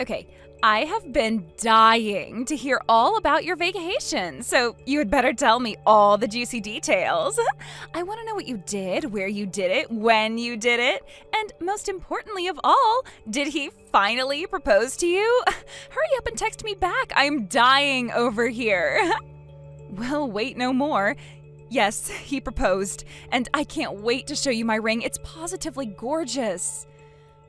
Okay, I have been dying to hear all about your vacation, so you had better tell me all the juicy details. I want to know what you did, where you did it, when you did it, and most importantly of all, did he finally propose to you? Hurry up and text me back. I'm dying over here. Well, wait no more. Yes, he proposed, and I can't wait to show you my ring. It's positively gorgeous.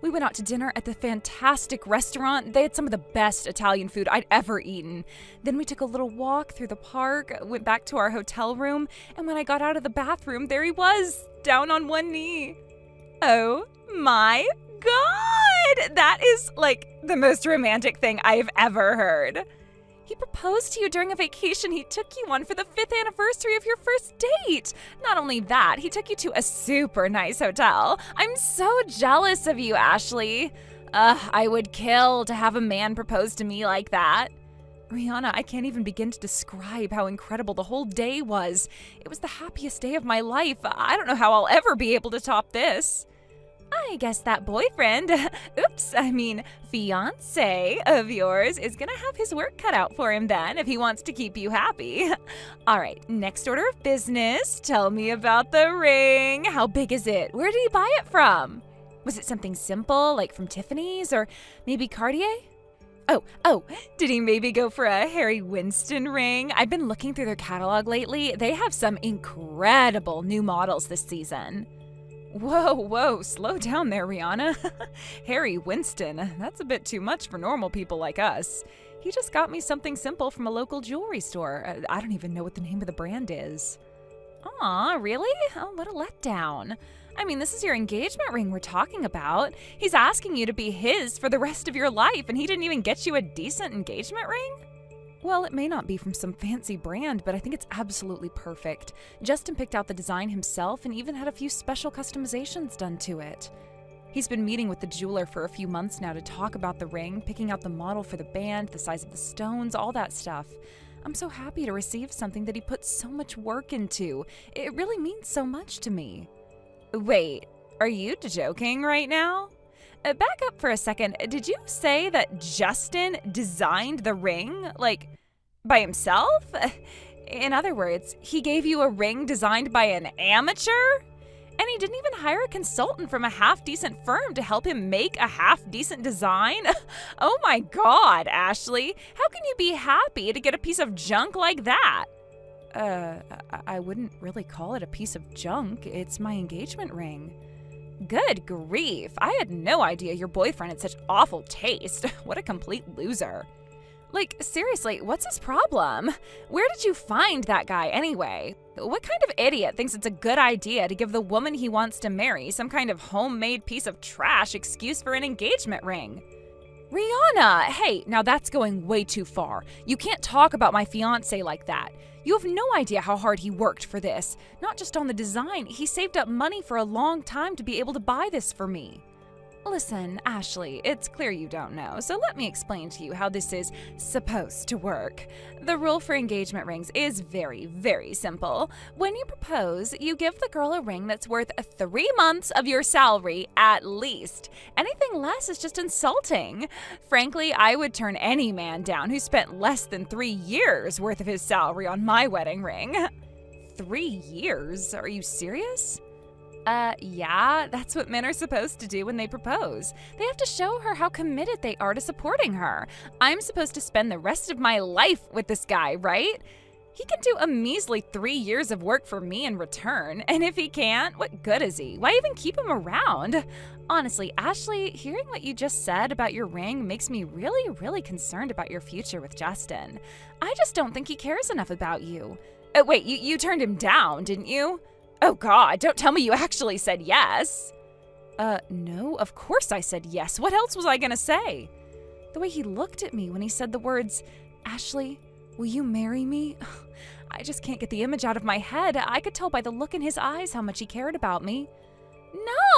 We went out to dinner at the fantastic restaurant. They had some of the best Italian food I'd ever eaten. Then we took a little walk through the park, went back to our hotel room, and when I got out of the bathroom, there he was, down on one knee. Oh my God! That is like the most romantic thing I've ever heard. He proposed to you during a vacation he took you on for the 5th anniversary of your first date. Not only that, he took you to a super nice hotel. I'm so jealous of you, Ashley. I would kill to have a man propose to me like that. Rihanna, I can't even begin to describe how incredible the whole day was. It was the happiest day of my life. I don't know how I'll ever be able to top this. I guess that boyfriend, fiance of yours is gonna have his work cut out for him then if he wants to keep you happy. All right, next order of business. Tell me about the ring. How big is it? Where did he buy it from? Was it something simple, like from Tiffany's or maybe Cartier? Oh, did he maybe go for a Harry Winston ring? I've been looking through their catalog lately. They have some incredible new models this season. Whoa, slow down there, Rihanna. Harry Winston, that's a bit too much for normal people like us. He just got me something simple from a local jewelry store. I don't even know what the name of the brand is. Aw, really? Oh, what a letdown. I mean, this is your engagement ring we're talking about. He's asking you to be his for the rest of your life, and he didn't even get you a decent engagement ring? Well, it may not be from some fancy brand, but I think it's absolutely perfect. Justin picked out the design himself and even had a few special customizations done to it. He's been meeting with the jeweler for a few months now to talk about the ring, picking out the model for the band, the size of the stones, all that stuff. I'm so happy to receive something that he put so much work into. It really means so much to me. Wait, are you joking right now? Back up for a second. Did you say that Justin designed the ring, like, by himself? In other words, he gave you a ring designed by an amateur? And he didn't even hire a consultant from a half-decent firm to help him make a half-decent design? Oh my God, Ashley. How can you be happy to get a piece of junk like that? I wouldn't really call it a piece of junk. It's my engagement ring. Good grief, I had no idea your boyfriend had such awful taste. What a complete loser. Like, seriously, what's his problem? Where did you find that guy anyway? What kind of idiot thinks it's a good idea to give the woman he wants to marry some kind of homemade piece of trash excuse for an engagement ring? Rihanna, hey, now that's going way too far. You can't talk about my fiance like that. You have no idea how hard he worked for this. Not just on the design, he saved up money for a long time to be able to buy this for me. Listen, Ashley, it's clear you don't know, so let me explain to you how this is supposed to work. The rule for engagement rings is very, very simple. When you propose, you give the girl a ring that's worth 3 months of your salary at least. Anything less is just insulting. Frankly, I would turn any man down who spent less than 3 years worth of his salary on my wedding ring. 3 years? Are you serious? Yeah, that's what men are supposed to do when they propose. They have to show her how committed they are to supporting her. I'm supposed to spend the rest of my life with this guy, right? He can do a measly 3 years of work for me in return, and if he can't, what good is he? Why even keep him around? Honestly, Ashley, hearing what you just said about your ring makes me really, really concerned about your future with Justin. I just don't think he cares enough about you. Wait, you turned him down, didn't you? Oh God, don't tell me you actually said yes. No, of course I said yes. What else was I gonna say? The way he looked at me when he said the words, Ashley, will you marry me? I just can't get the image out of my head. I could tell by the look in his eyes how much he cared about me.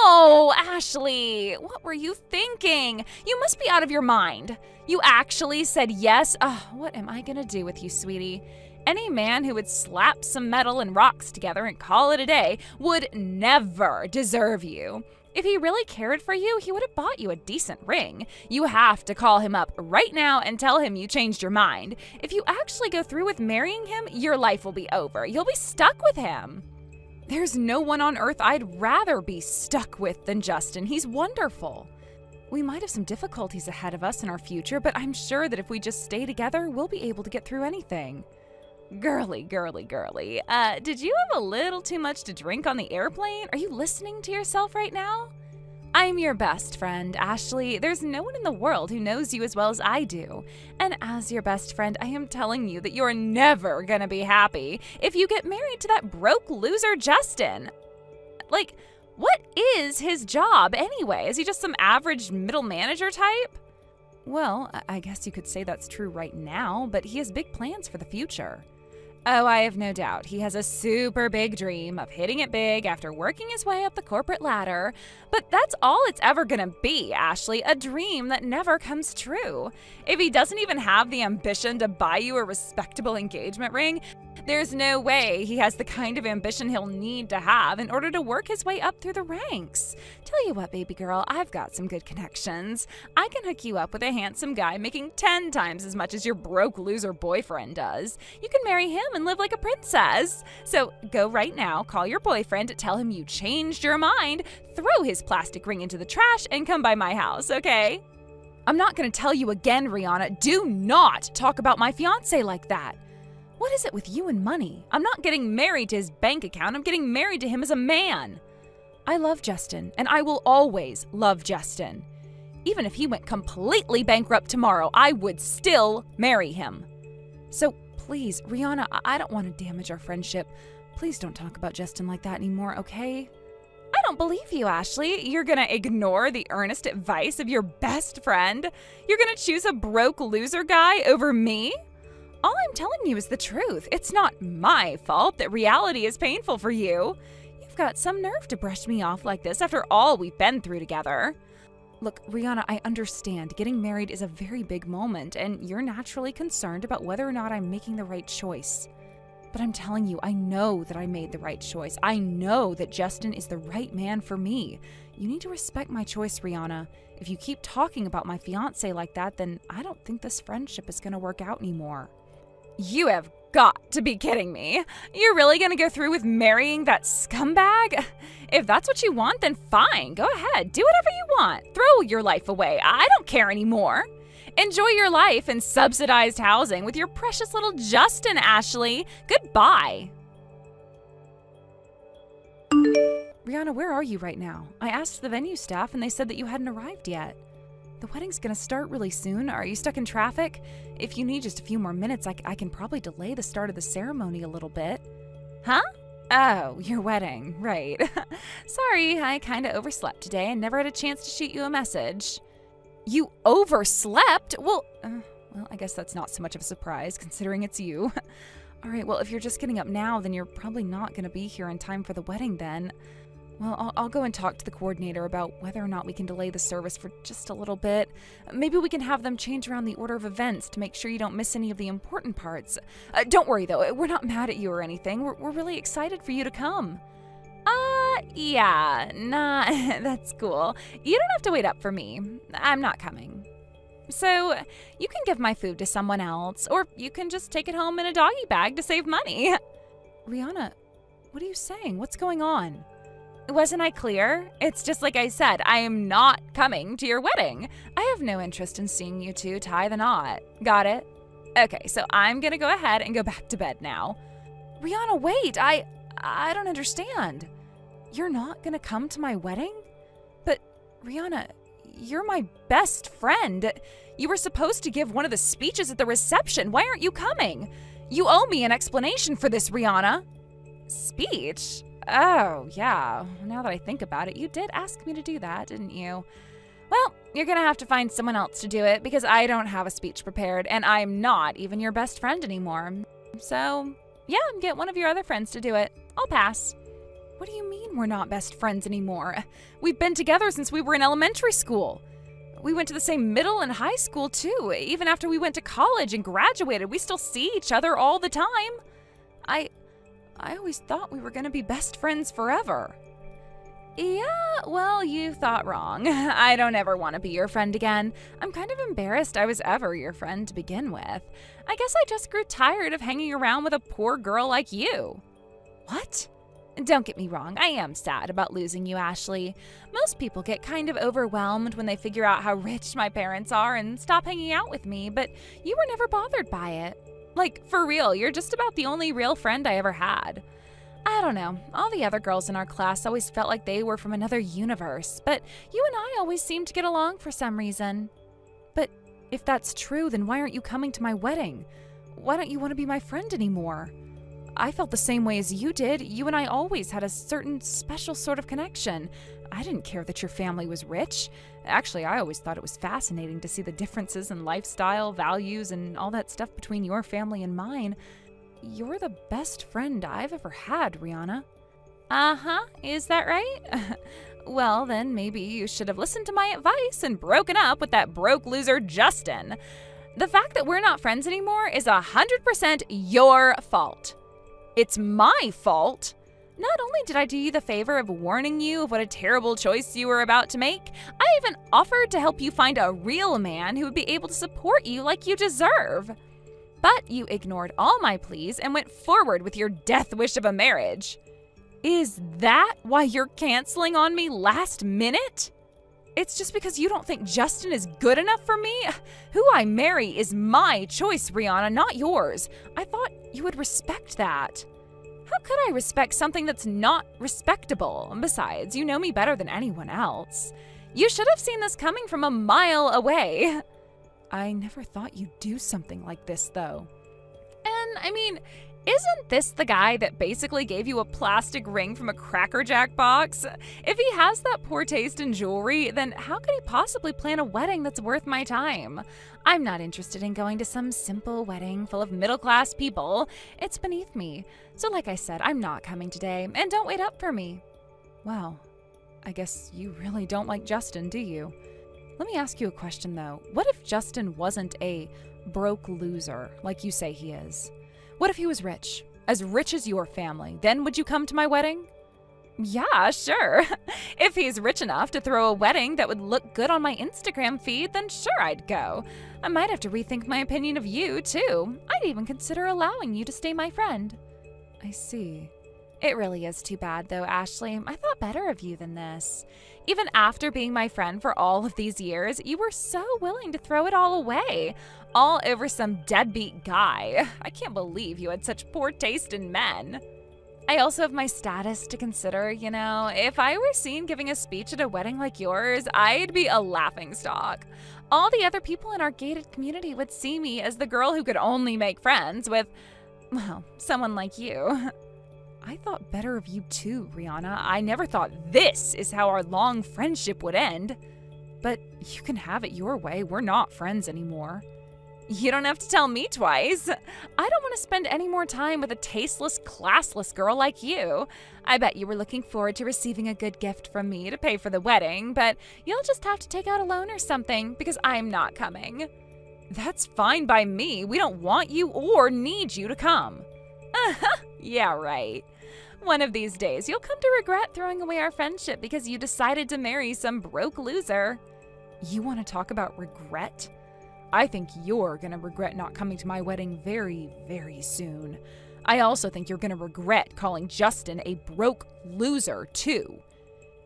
No, Ashley, what were you thinking? You must be out of your mind. You actually said yes? What am I gonna do with you, sweetie? Any man who would slap some metal and rocks together and call it a day would never deserve you. If he really cared for you, he would have bought you a decent ring. You have to call him up right now and tell him you changed your mind. If you actually go through with marrying him, your life will be over. You'll be stuck with him. There's no one on earth I'd rather be stuck with than Justin. He's wonderful. We might have some difficulties ahead of us in our future, but I'm sure that if we just stay together, we'll be able to get through anything. Girly, girly, girly. Did you have a little too much to drink on the airplane? Are you listening to yourself right now? I'm your best friend, Ashley. There's no one in the world who knows you as well as I do. And as your best friend, I am telling you that you're never gonna be happy if you get married to that broke loser Justin. Like, what is his job anyway? Is he just some average middle manager type? Well, I guess you could say that's true right now, but he has big plans for the future. Oh, I have no doubt. He has a super big dream of hitting it big after working his way up the corporate ladder. But that's all it's ever gonna be, Ashley, a dream that never comes true. If he doesn't even have the ambition to buy you a respectable engagement ring, there's no way he has the kind of ambition he'll need to have in order to work his way up through the ranks. Tell you what, baby girl, I've got some good connections. I can hook you up with a handsome guy making 10 times as much as your broke loser boyfriend does. You can marry him and live like a princess. So go right now, call your boyfriend, tell him you changed your mind, throw his plastic ring into the trash, and come by my house, okay? I'm not gonna tell you again, Rihanna, do not talk about my fiancé like that. What is it with you and money? I'm not getting married to his bank account. I'm getting married to him as a man. I love Justin, and I will always love Justin. Even if he went completely bankrupt tomorrow, I would still marry him. So please, Rihanna, I don't want to damage our friendship. Please don't talk about Justin like that anymore, okay? I don't believe you, Ashley. You're gonna ignore the earnest advice of your best friend? You're gonna choose a broke loser guy over me? All I'm telling you is the truth. It's not my fault that reality is painful for you. You've got some nerve to brush me off like this after all we've been through together. Look, Rihanna, I understand. Getting married is a very big moment, and you're naturally concerned about whether or not I'm making the right choice. But I'm telling you, I know that I made the right choice. I know that Justin is the right man for me. You need to respect my choice, Rihanna. If you keep talking about my fiancé like that, then I don't think this friendship is going to work out anymore. You have got to be kidding me. You're really gonna go through with marrying that scumbag? If that's what you want, then fine. Go ahead. Do whatever you want. Throw your life away. I don't care anymore. Enjoy your life in subsidized housing with your precious little Justin, Ashley. Goodbye. Rihanna, where are you right now? I asked the venue staff and they said that you hadn't arrived yet. The wedding's gonna start really soon. Are you stuck in traffic? If you need just a few more minutes, I can probably delay the start of the ceremony a little bit. Huh? Oh, your wedding, right. Sorry, I kinda overslept today and never had a chance to shoot you a message. You overslept? Well, I guess that's not so much of a surprise considering it's you. All right, well, if you're just getting up now, then you're probably not gonna be here in time for the wedding then. Well, I'll go and talk to the coordinator about whether or not we can delay the service for just a little bit. Maybe we can have them change around the order of events to make sure you don't miss any of the important parts. Don't worry, though. We're not mad at you or anything. We're really excited for you to come. Yeah, nah, that's cool. You don't have to wait up for me. I'm not coming. So, you can give my food to someone else, or you can just take it home in a doggy bag to save money. Rihanna, what are you saying? What's going on? Wasn't I clear? It's just like I said, I am not coming to your wedding. I have no interest in seeing you two tie the knot. Got it? Okay, so I'm gonna go ahead and go back to bed now. Rihanna, wait, I don't understand. You're not gonna come to my wedding? But, Rihanna, you're my best friend. You were supposed to give one of the speeches at the reception. Why aren't you coming? You owe me an explanation for this, Rihanna. Speech? Oh, yeah. Now that I think about it, you did ask me to do that, didn't you? Well, you're gonna have to find someone else to do it because I don't have a speech prepared and I'm not even your best friend anymore. So, yeah, get one of your other friends to do it. I'll pass. What do you mean we're not best friends anymore? We've been together since we were in elementary school. We went to the same middle and high school, too. Even after we went to college and graduated, we still see each other all the time. I always thought we were going to be best friends forever. Yeah, well, you thought wrong. I don't ever want to be your friend again. I'm kind of embarrassed I was ever your friend to begin with. I guess I just grew tired of hanging around with a poor girl like you. What? Don't get me wrong, I am sad about losing you, Ashley. Most people get kind of overwhelmed when they figure out how rich my parents are and stop hanging out with me, but you were never bothered by it. Like, for real, you're just about the only real friend I ever had. I don't know, all the other girls in our class always felt like they were from another universe, but you and I always seemed to get along for some reason. But if that's true, then why aren't you coming to my wedding? Why don't you want to be my friend anymore? I felt the same way as you did. You and I always had a certain special sort of connection. I didn't care that your family was rich. Actually, I always thought it was fascinating to see the differences in lifestyle, values, and all that stuff between your family and mine. You're the best friend I've ever had, Rihanna. Uh-huh, is that right? Well, then maybe you should have listened to my advice and broken up with that broke loser Justin. The fact that we're not friends anymore is 100% your fault. It's my fault. Not only did I do you the favor of warning you of what a terrible choice you were about to make, I even offered to help you find a real man who would be able to support you like you deserve. But you ignored all my pleas and went forward with your death wish of a marriage. Is that why you're canceling on me last minute? It's just because you don't think Justin is good enough for me? Who I marry is my choice, Rihanna, not yours. I thought you would respect that. How could I respect something that's not respectable? Besides, you know me better than anyone else. You should have seen this coming from a mile away. I never thought you'd do something like this, though. And, I mean, isn't this the guy that basically gave you a plastic ring from a Cracker Jack box? If he has that poor taste in jewelry, then how could he possibly plan a wedding that's worth my time? I'm not interested in going to some simple wedding full of middle-class people. It's beneath me. So like I said, I'm not coming today, and don't wait up for me. Well, I guess you really don't like Justin, do you? Let me ask you a question, though. What if Justin wasn't a broke loser, like you say he is? What if he was rich as your family? Then would you come to my wedding? Yeah, sure. If he's rich enough to throw a wedding that would look good on my Instagram feed, then sure I'd go. I might have to rethink my opinion of you, too. I'd even consider allowing you to stay my friend. I see. It really is too bad, though, Ashley. I thought better of you than this. Even after being my friend for all of these years, you were so willing to throw it all away, all over some deadbeat guy. I can't believe you had such poor taste in men. I also have my status to consider, you know. If I were seen giving a speech at a wedding like yours, I'd be a laughingstock. All the other people in our gated community would see me as the girl who could only make friends with, well, someone like you. I thought better of you too, Rihanna. I never thought this is how our long friendship would end. But you can have it your way. We're not friends anymore. You don't have to tell me twice. I don't want to spend any more time with a tasteless, classless girl like you. I bet you were looking forward to receiving a good gift from me to pay for the wedding, but you'll just have to take out a loan or something because I'm not coming. That's fine by me. We don't want you or need you to come. Yeah, right. One of these days, you'll come to regret throwing away our friendship because you decided to marry some broke loser. You want to talk about regret? I think you're going to regret not coming to my wedding very, very soon. I also think you're going to regret calling Justin a broke loser, too.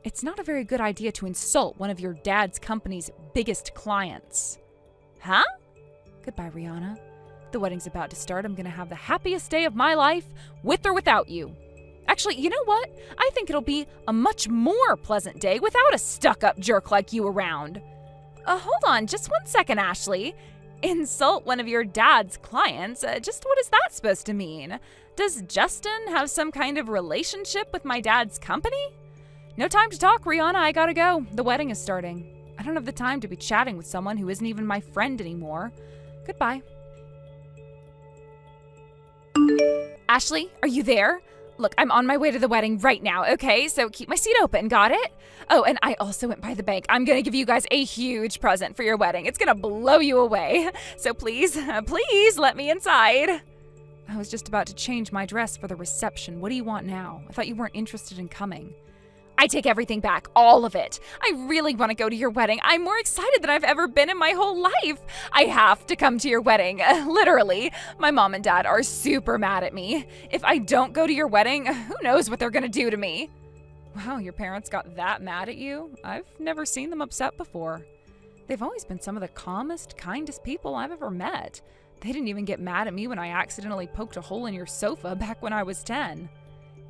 It's not a very good idea to insult one of your dad's company's biggest clients. Huh? Goodbye, Rihanna. The wedding's about to start. I'm going to have the happiest day of my life, with or without you. Actually, you know what? I think it'll be a much more pleasant day without a stuck-up jerk like you around. Hold on, just 1 second, Ashley. Insult one of your dad's clients? Just what is that supposed to mean? Does Justin have some kind of relationship with my dad's company? No time to talk, Rihanna. I gotta go. The wedding is starting. I don't have the time to be chatting with someone who isn't even my friend anymore. Goodbye. Ashley, are you there? Look, I'm on my way to the wedding right now, okay? So keep my seat open, got it? Oh, and I also went by the bank. I'm gonna give you guys a huge present for your wedding. It's gonna blow you away. So please, please let me inside. I was just about to change my dress for the reception. What do you want now? I thought you weren't interested in coming. I take everything back, all of it. I really want to go to your wedding. I'm more excited than I've ever been in my whole life. I have to come to your wedding, literally. My mom and dad are super mad at me. If I don't go to your wedding, who knows what they're going to do to me. Wow, your parents got that mad at you? I've never seen them upset before. They've always been some of the calmest, kindest people I've ever met. They didn't even get mad at me when I accidentally poked a hole in your sofa back when I was 10.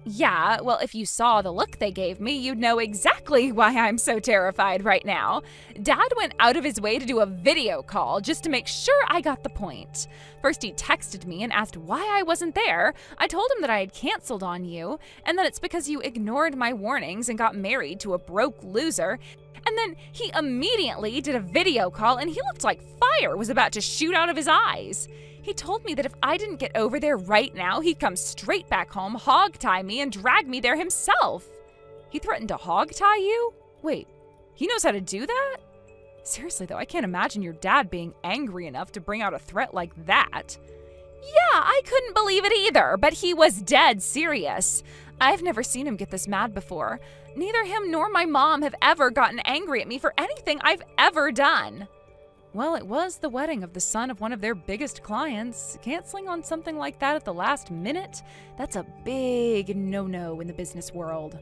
Yeah, well, if you saw the look they gave me, you'd know exactly why I'm so terrified right now. Dad went out of his way to do a video call just to make sure I got the point. First, he texted me and asked why I wasn't there. I told him that I had canceled on you, and that it's because you ignored my warnings and got married to a broke loser. And then he immediately did a video call, and he looked like fire was about to shoot out of his eyes. He told me that if I didn't get over there right now, he'd come straight back home, hog-tie me, and drag me there himself. He threatened to hog-tie you? Wait, he knows how to do that? Seriously, though, I can't imagine your dad being angry enough to bring out a threat like that. Yeah, I couldn't believe it either, but he was dead serious. I've never seen him get this mad before. Neither him nor my mom have ever gotten angry at me for anything I've ever done. Well, it was the wedding of the son of one of their biggest clients. Canceling on something like that at the last minute? That's a big no-no in the business world.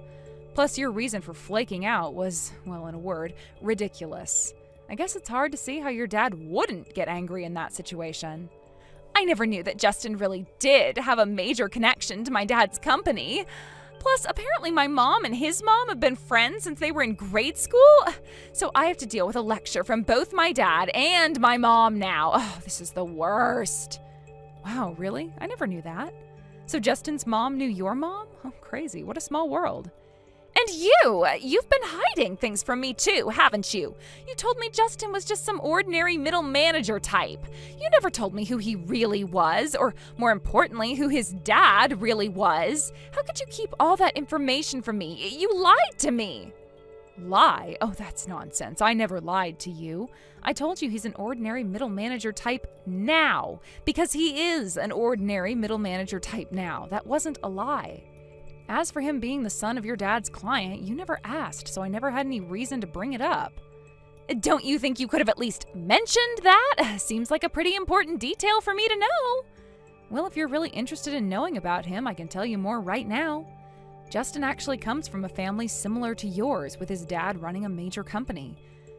Plus, your reason for flaking out was, well, in a word, ridiculous. I guess it's hard to see how your dad wouldn't get angry in that situation. I never knew that Justin really did have a major connection to my dad's company. Plus, apparently my mom and his mom have been friends since they were in grade school. So I have to deal with a lecture from both my dad and my mom now. Oh, this is the worst. Wow, really? I never knew that. So Justin's mom knew your mom? Oh, crazy. What a small world. And you've been hiding things from me too, haven't you? You told me Justin was just some ordinary middle manager type. You never told me who he really was, or more importantly, who his dad really was. How could you keep all that information from me? You lied to me. Lie? Oh, that's nonsense. I never lied to you. I told you he's an ordinary middle manager type now, because he is an ordinary middle manager type now. That wasn't a lie. As for him being the son of your dad's client, you never asked, so I never had any reason to bring it up. Don't you think you could have at least mentioned that? Seems like a pretty important detail for me to know. Well, if you're really interested in knowing about him, I can tell you more right now. Justin actually comes from a family similar to yours, with his dad running a major company.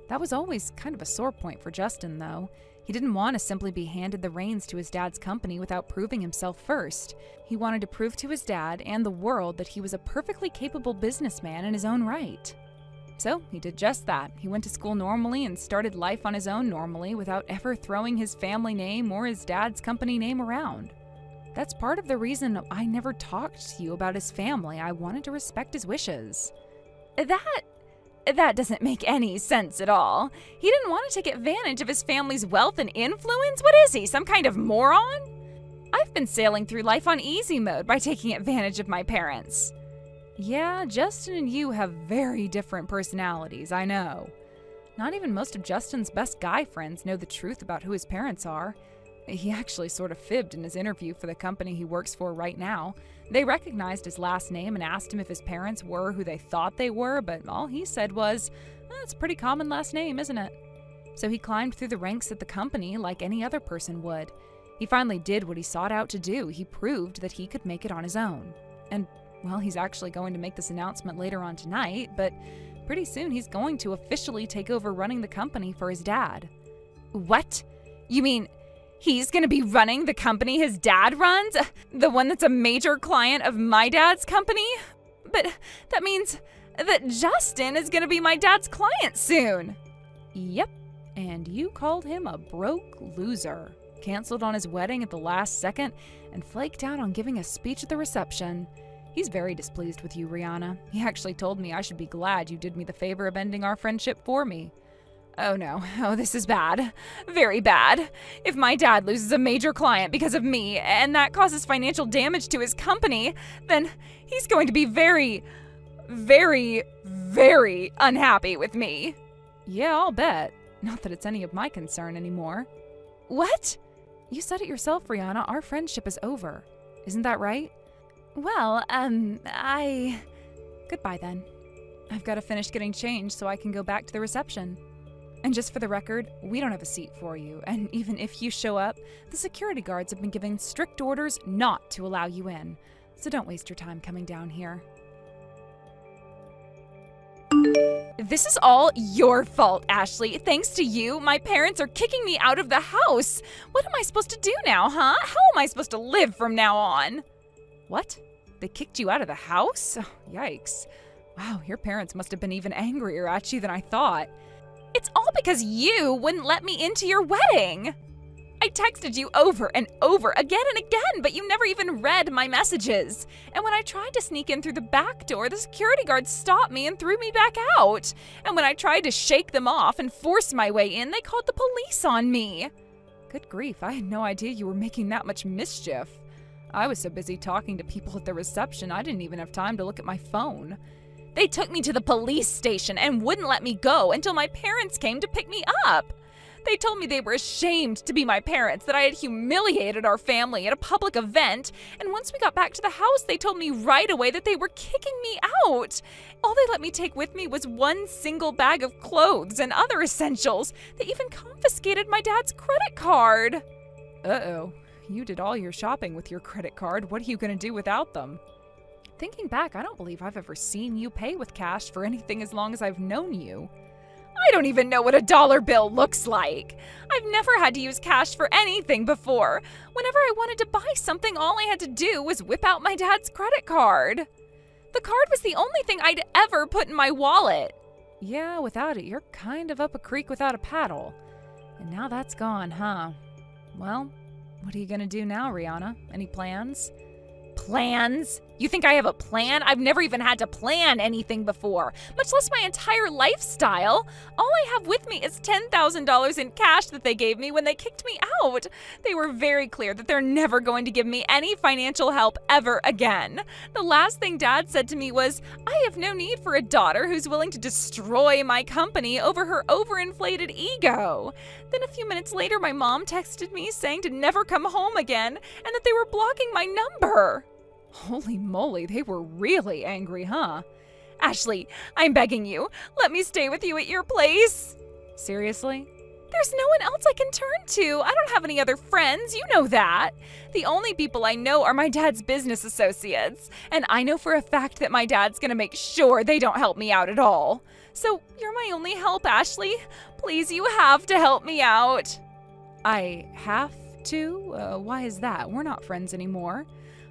That was always kind of a sore point for Justin, though. He didn't want to simply be handed the reins to his dad's company without proving himself first. He wanted to prove to his dad and the world that he was a perfectly capable businessman in his own right. So he did just that. He went to school normally and started life on his own normally without ever throwing his family name or his dad's company name around. That's part of the reason I never talked to you about his family. I wanted to respect his wishes. That doesn't make any sense at all. He didn't want to take advantage of his family's wealth and influence? What is he, some kind of moron? I've been sailing through life on easy mode by taking advantage of my parents. Yeah, Justin and you have very different personalities, I know. Not even most of Justin's best guy friends know the truth about who his parents are. He actually sort of fibbed in his interview for the company he works for right now. They recognized his last name and asked him if his parents were who they thought they were, but all he said was, "It's a pretty common last name, isn't it?" So he climbed through the ranks at the company like any other person would. He finally did what he sought out to do. He proved that he could make it on his own. And, well, he's actually going to make this announcement later on tonight, but pretty soon he's going to officially take over running the company for his dad. What? You mean he's going to be running the company his dad runs? The one that's a major client of my dad's company? But that means that Justin is going to be my dad's client soon. Yep, and you called him a broke loser. Canceled on his wedding at the last second and flaked out on giving a speech at the reception. He's very displeased with you, Rihanna. He actually told me I should be glad you did me the favor of ending our friendship for me. Oh no, this is bad. Very bad. If my dad loses a major client because of me, and that causes financial damage to his company, then he's going to be very, very, very unhappy with me. Yeah, I'll bet. Not that it's any of my concern anymore. What? You said it yourself, Rihanna. Our friendship is over. Isn't that right? Well, Goodbye then. I've got to finish getting changed so I can go back to the reception. And just for the record, we don't have a seat for you, and even if you show up, the security guards have been given strict orders not to allow you in. So don't waste your time coming down here. This is all your fault, Ashley. Thanks to you, my parents are kicking me out of the house. What am I supposed to do now, huh? How am I supposed to live from now on? What? They kicked you out of the house? Oh, yikes. Wow, your parents must have been even angrier at you than I thought. It's all because you wouldn't let me into your wedding. I texted you over and over, again and again, but you never even read my messages. And when I tried to sneak in through the back door, the security guards stopped me and threw me back out. And when I tried to shake them off and force my way in, they called the police on me. Good grief, I had no idea you were making that much mischief. I was so busy talking to people at the reception, I didn't even have time to look at my phone. They took me to the police station and wouldn't let me go until my parents came to pick me up. They told me they were ashamed to be my parents, that I had humiliated our family at a public event, and once we got back to the house, they told me right away that they were kicking me out. All they let me take with me was one single bag of clothes and other essentials. They even confiscated my dad's credit card. Uh-oh, you did all your shopping with your credit card. What are you going to do without them? Thinking back, I don't believe I've ever seen you pay with cash for anything as long as I've known you. I don't even know what a dollar bill looks like. I've never had to use cash for anything before. Whenever I wanted to buy something, all I had to do was whip out my dad's credit card. The card was the only thing I'd ever put in my wallet. Yeah, without it, you're kind of up a creek without a paddle. And now that's gone, huh? Well, what are you gonna do now, Rihanna? Any plans? Plans? You think I have a plan? I've never even had to plan anything before, much less my entire lifestyle. All I have with me is $10,000 in cash that they gave me when they kicked me out. They were very clear that they're never going to give me any financial help ever again. The last thing Dad said to me was, I have no need for a daughter who's willing to destroy my company over her overinflated ego. Then a few minutes later, my mom texted me saying to never come home again and that they were blocking my number. Holy moly, they were really angry, huh? Ashley, I'm begging you, let me stay with you at your place. Seriously? There's no one else I can turn to. I don't have any other friends, you know that. The only people I know are my dad's business associates, and I know for a fact that my dad's gonna make sure they don't help me out at all. So you're my only help, Ashley. Please, you have to help me out. I have to? Why is that? We're not friends anymore.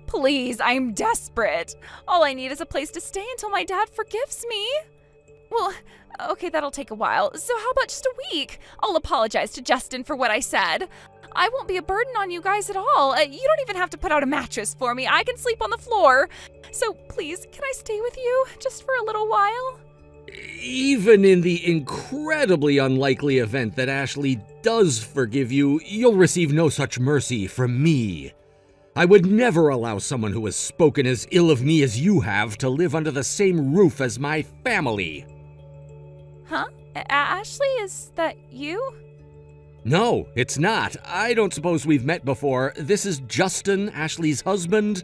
Please, I'm desperate. All I need is a place to stay until my dad forgives me. Well, okay, that'll take a while. So how about just a week? I'll apologize to Justin for what I said. I won't be a burden on you guys at all. You don't even have to put out a mattress for me. I can sleep on the floor. So please, can I stay with you just for a little while? Even in the incredibly unlikely event that Ashley does forgive you, you'll receive no such mercy from me. I would never allow someone who has spoken as ill of me as you have to live under the same roof as my family. Huh? Ashley, is that you? No, it's not. I don't suppose we've met before. This is Justin, Ashley's husband.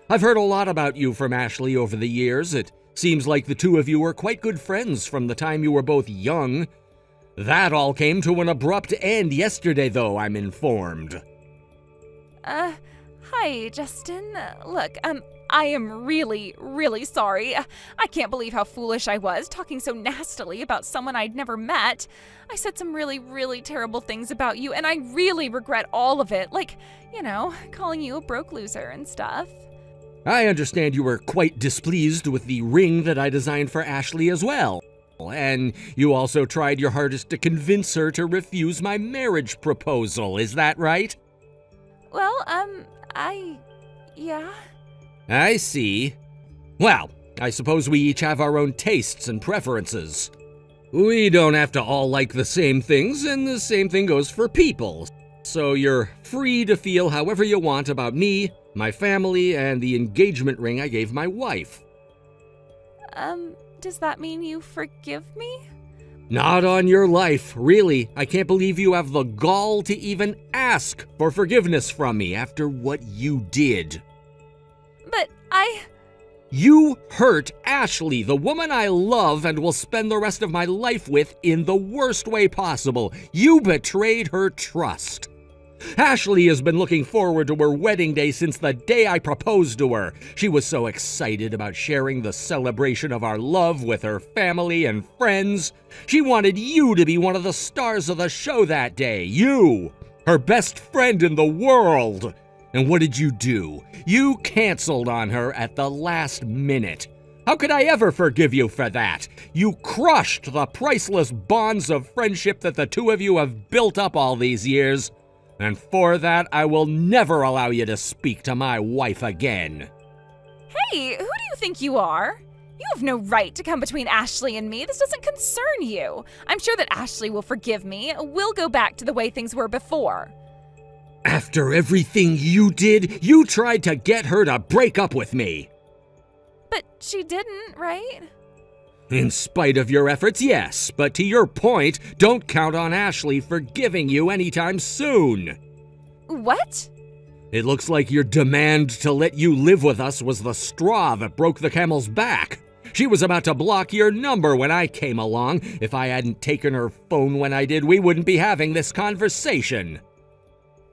I've heard a lot about you from Ashley over the years. It seems like the two of you were quite good friends from the time you were both young. That all came to an abrupt end yesterday, though, I'm informed. Hi, Justin. Look, I am really, really sorry. I can't believe how foolish I was, talking so nastily about someone I'd never met. I said some really, really terrible things about you, and I really regret all of it. Like, you know, calling you a broke loser and stuff. I understand you were quite displeased with the ring that I designed for Ashley as well. And you also tried your hardest to convince her to refuse my marriage proposal, is that right? Well, yeah. I see. Well, I suppose we each have our own tastes and preferences. We don't have to all like the same things, and the same thing goes for people. So you're free to feel however you want about me, my family, and the engagement ring I gave my wife. Does that mean you forgive me? Not on your life, really. I can't believe you have the gall to even ask for forgiveness from me after what you did. But You hurt Ashley, the woman I love and will spend the rest of my life with, in the worst way possible. You betrayed her trust. Ashley has been looking forward to her wedding day since the day I proposed to her. She was so excited about sharing the celebration of our love with her family and friends. She wanted you to be one of the stars of the show that day. You, her best friend in the world. And what did you do? You canceled on her at the last minute. How could I ever forgive you for that? You crushed the priceless bonds of friendship that the two of you have built up all these years. And for that, I will never allow you to speak to my wife again. Hey, who do you think you are? You have no right to come between Ashley and me. This doesn't concern you. I'm sure that Ashley will forgive me. We'll go back to the way things were before. After everything you did, you tried to get her to break up with me. But she didn't, right? In spite of your efforts, yes. But to your point, don't count on Ashley forgiving you anytime soon. What? It looks like your demand to let you live with us was the straw that broke the camel's back. She was about to block your number when I came along. If I hadn't taken her phone when I did, we wouldn't be having this conversation.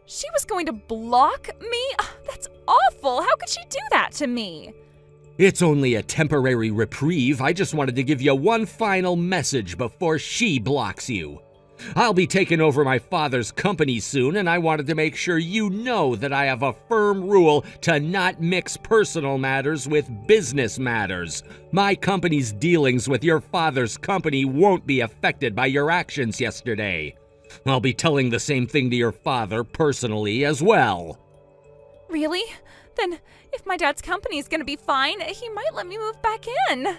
She was going to block me? That's awful. How could she do that to me? It's only a temporary reprieve. I just wanted to give you one final message before she blocks you. I'll be taking over my father's company soon, and I wanted to make sure you know that I have a firm rule to not mix personal matters with business matters. My company's dealings with your father's company won't be affected by your actions yesterday. I'll be telling the same thing to your father personally as well. Really? Then if my dad's company is going to be fine, he might let me move back in.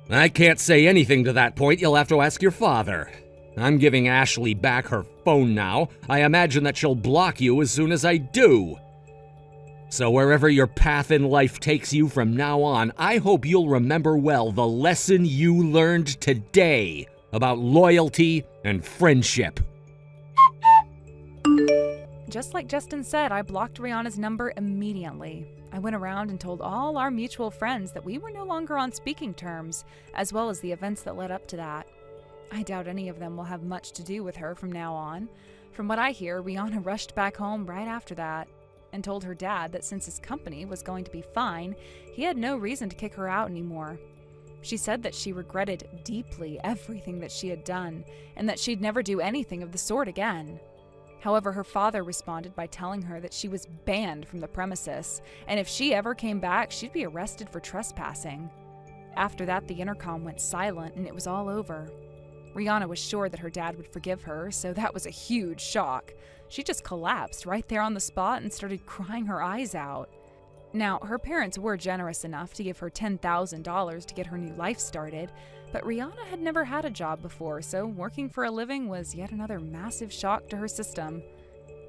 I can't say anything to that point. You'll have to ask your father. I'm giving Ashley back her phone now. I imagine that she'll block you as soon as I do. So wherever your path in life takes you from now on, I hope you'll remember well the lesson you learned today about loyalty and friendship. Just like Justin said, I blocked Rihanna's number immediately. I went around and told all our mutual friends that we were no longer on speaking terms, as well as the events that led up to that. I doubt any of them will have much to do with her from now on. From what I hear, Rihanna rushed back home right after that and told her dad that since his company was going to be fine, he had no reason to kick her out anymore. She said that she regretted deeply everything that she had done and that she'd never do anything of the sort again. However, her father responded by telling her that she was banned from the premises, and if she ever came back, she'd be arrested for trespassing. After that, the intercom went silent and it was all over. Rihanna was sure that her dad would forgive her, so that was a huge shock. She just collapsed right there on the spot and started crying her eyes out. Now, her parents were generous enough to give her $10,000 to get her new life started, but Rihanna had never had a job before, so working for a living was yet another massive shock to her system.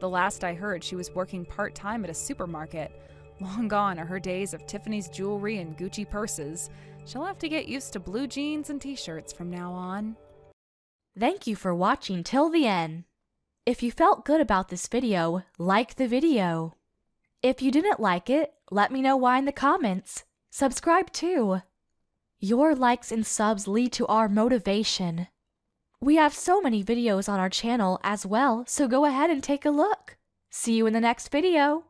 The last I heard, she was working part-time at a supermarket. Long gone are her days of Tiffany's jewelry and Gucci purses. She'll have to get used to blue jeans and t-shirts from now on. Thank you for watching till the end. If you felt good about this video, like the video. If you didn't like it, let me know why in the comments. Subscribe too. Your likes and subs lead to our motivation. We have so many videos on our channel as well, so go ahead and take a look. See you in the next video.